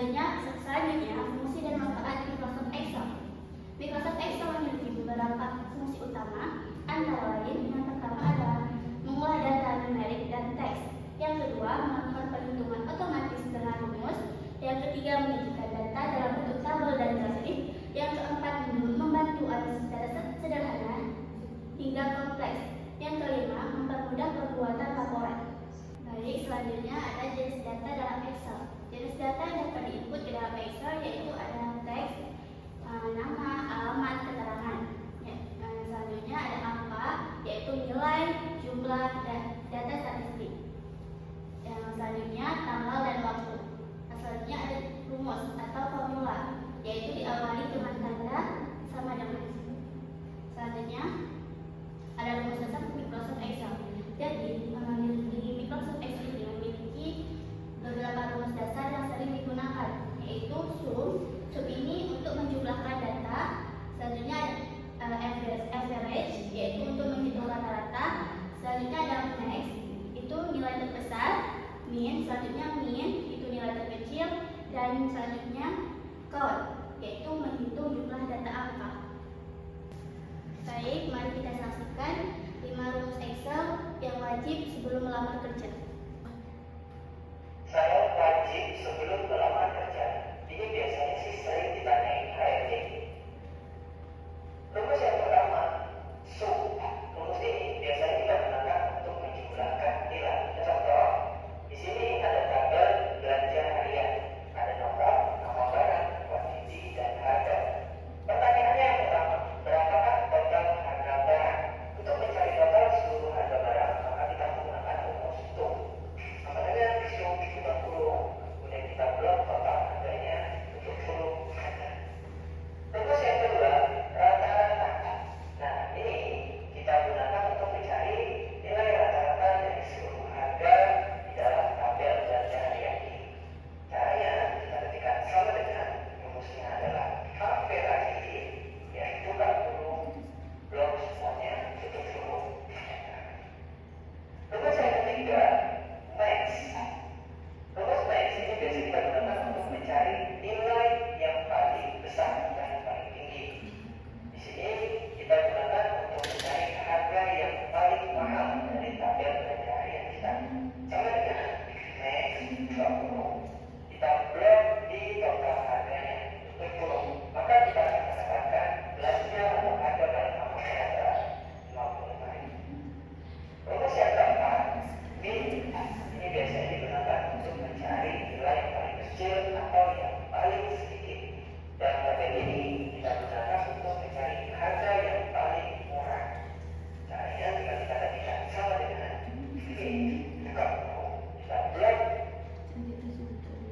Selanjutnya, fungsi dan manfaat Microsoft Excel. Microsoft Excel memiliki beberapa fungsi utama, antara lain yang pertama adalah mengolah data numerik dan teks. Yang kedua, melakukan perhitungan otomatis dengan rumus. Yang ketiga, menyajikan data dalam bentuk tabel dan grafik. Yang keempat, membantu analisis data sederhana hingga kompleks. Yang kelima, mempermudah pembuatan laporan. Baik, selanjutnya ada jenis data dalam Excel. Jenis data yang dapat diinput ke dalam Excel yaitu ada teks, nama, alamat, keterangan. Selanjutnya ada angka, yaitu nilai, jumlah, dan data statistik. Yang selanjutnya tanggal dan waktu. Selanjutnya ada rumus atau formula, yaitu diawali dengan tanda sama dengan. Selanjutnya ada rumus dasar Microsoft Excel. Jadi di Microsoft Excel ini memiliki beberapa rumus dasar yang sering digunakan, yaitu sum. Sum ini untuk menjumlahkan data. Selanjutnya ada average, yaitu untuk menghitung rata-rata. Selanjutnya ada max, itu nilai terbesar. Min, selanjutnya min itu nilai terkecil. Dan selanjutnya count, yaitu menghitung jumlah data angka. Baik, mari kita saksikan 5 rumus Excel yang wajib sebelum melamar kerja. Saya wajib sebelum melamar kerja. Ini biasanya sih sering ditanyain HRD. Rumus yang pertama, sum. Rumus ini biasanya kita gunakan untuk menjumlahkan nilai. Contoh, di sini ada tabel belanja harian, ada nomor, nama barang, kuantiti, dan harga. Pertanyaannya yang pertama, berapakah total harga barang? Untuk mencari total seluruh harga barang, maka kita menggunakan rumus sum. Sama dengan sum kita kurung, kemudian kita blok total harganya untuk kurung harga. Rumus yang kedua, rata-rata. Nah, ini kita gunakan untuk mencari nilai rata-rata dari seluruh harga di dalam tabel belanja harian ini. Caranya kita ketikkan sama dengan rumusnya adalah average, yaitu buka kurung, blok semuanya, tutup kurung. Rumus yang ketiga, max. Rumus max ini biasanya kita gunakan untuk mencari nilai yang paling besar dan yang paling tinggi. Di sini kita gunakan untuk mencari harga yang paling mahal dari tabel belanja harian kita. Sama dengan max, buka kurung, kita blok di total harganya, tutup kurung. Maka kita akan mendapatkan belanja atau harga paling mahal adalah 55.000. Rumus yang keempat, min. Ini biasanya digunakan untuk mencari nilai yang paling kecil atau yang paling sedikit. Dalam tabel ini kita gunakan untuk mencari harga yang paling murah. Caranya jika kita ketikkan sama dengan min, buka kurung, kita blok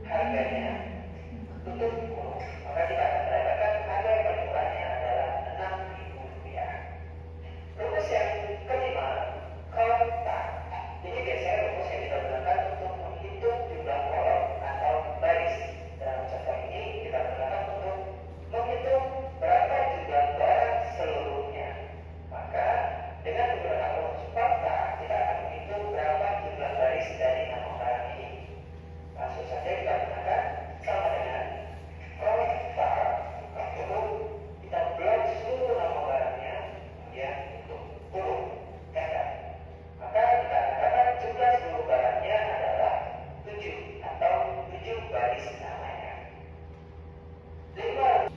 harganya, tutup kurung, maka kita akan mendapatkan harga yang paling murahnya adalah Rp6.000. Rumus yang kelima, kotak. Ini biasanya rumus yang kita gunakan untuk menghitung jumlah kolom atau baris. Dalam contoh ini kita gunakan untuk menghitung berapa jumlah barang seluruhnya. Maka dengan menggunakan rumus kotak, kita akan menghitung berapa jumlah baris dari nama barang ini. Langsung saja kita gunakan sama dengan kotak, buka kurung, kita blok seluruh nama barangnya, kemudian tutup kurung, kata. Maka kita akan dapat jumlah seluruh barangnya adalah 7 atau 7 baris namanya. 5.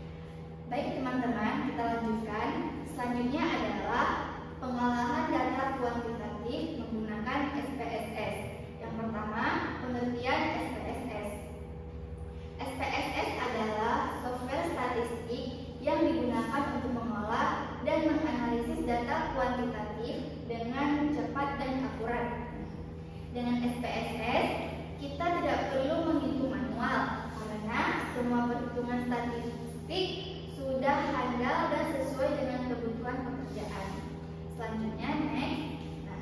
Baik teman-teman, kita lanjutkan. Selanjutnya adalah pengolahan data kuantitatif menggunakan SPSS. Yang pertama, pengertian SPSS. SPSS adalah software statistik yang digunakan untuk mengolah dan menganalisis data kuantitatif dengan cepat dan akurat. Dengan SPSS, kita tidak perlu menghitung manual karena semua perhitungan statistik sudah handal dan sesuai dengan kebutuhan pekerjaan. Selanjutnya, next. Nah,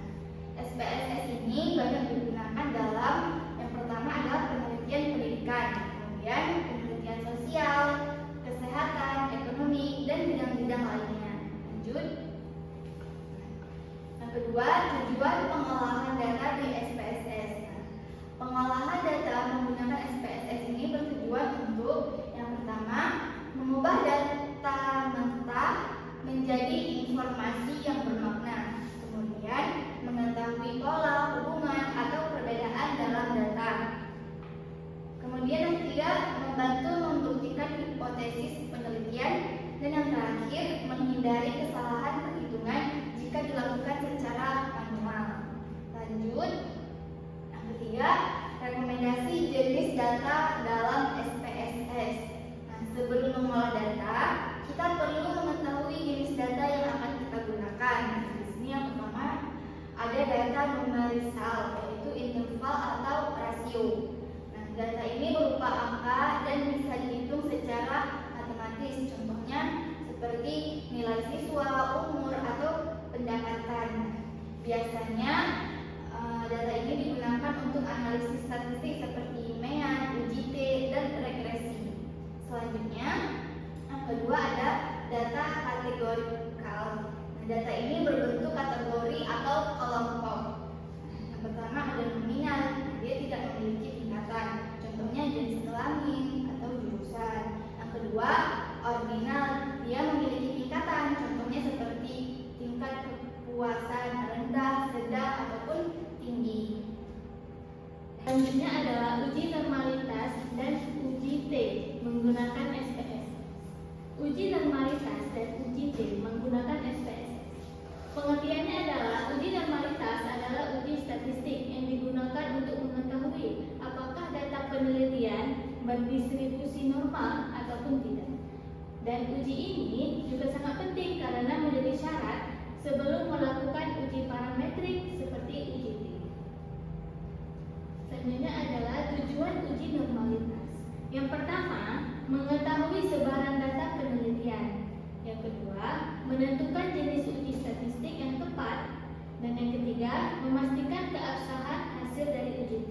SPSS ini banyak digunakan dalam yang pertama adalah penelitian pendidikan, kemudian penelitian sosial, kesehatan, ekonomi, dan bidang-bidang lainnya. Lanjut. Yang kedua, tujuan pengolahan data di SPSS. Pengolahan data menggunakan SPSS ini bertujuan kategorizal. Nah, data ini berbentuk kategori atau kelompok. Yang pertama ada nominal, dia tidak memiliki tingkatan. Contohnya jenis kelamin atau jurusan. Yang kedua, ordinal, dia memiliki tingkatan. Contohnya seperti tingkat kepuasan rendah, sedang, ataupun tinggi. Selanjutnya adalah uji normalitas dan uji T menggunakan SPSS. Uji normalitas dan uji T menggunakan SPSS. Pengertiannya adalah uji normalitas adalah uji statistik yang digunakan untuk mengetahui apakah data penelitian berdistribusi normal ataupun tidak. Dan uji ini juga sangat penting karena menjadi syarat sebelum melakukan uji parametrik seperti uji T. Selanjutnya adalah tujuan uji normalitas. Yang pertama, mengetahui sebaran data penelitian. Yang kedua, menentukan jenis uji statistik yang tepat. Dan yang ketiga, memastikan keabsahan hasil dari uji T.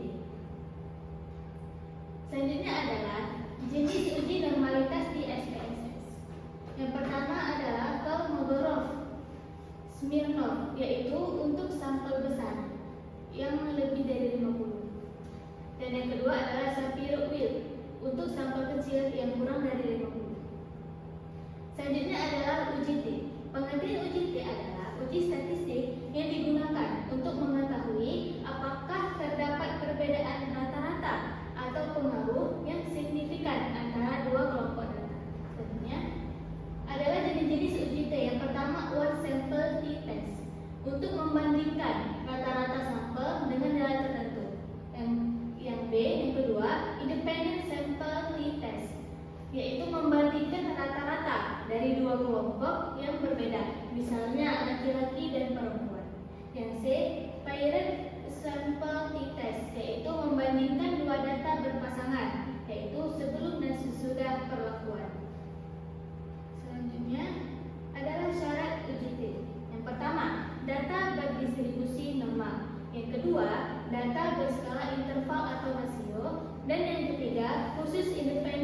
Selanjutnya adalah jenis uji normalitas di SPSS. Yang pertama adalah Kolmogorov-Smirnov, yaitu untuk sampel besar yang lebih dari 50. Dan yang kedua adalah Shapiro-Wilk untuk sampel kecil yang kurang dari 50. Selanjutnya adalah uji T. Pengertian uji T adalah uji statistik yang digunakan untuk mengetahui apakah terdapat perbedaan rata-rata atau pengaruh yang signifikan antara dua kelompok data. Selanjutnya adalah jenis-jenis uji T. Yang pertama, one sample t-test untuk membandingkan rata-rata sampel dengan nilai tertentu. Yang B, yang kedua, independent sample t-test, yaitu membandingkan rata-rata dari dua kelompok yang berbeda, misalnya laki-laki dan perempuan. Yang C, paired sample t-test, yaitu membandingkan dua data berpasangan, yaitu sebelum dan sesudah perlakuan. Selanjutnya adalah syarat uji T. Yang pertama, data berdistribusi normal. Yang kedua, data berskala interval atau rasio. Dan yang ketiga, khusus independen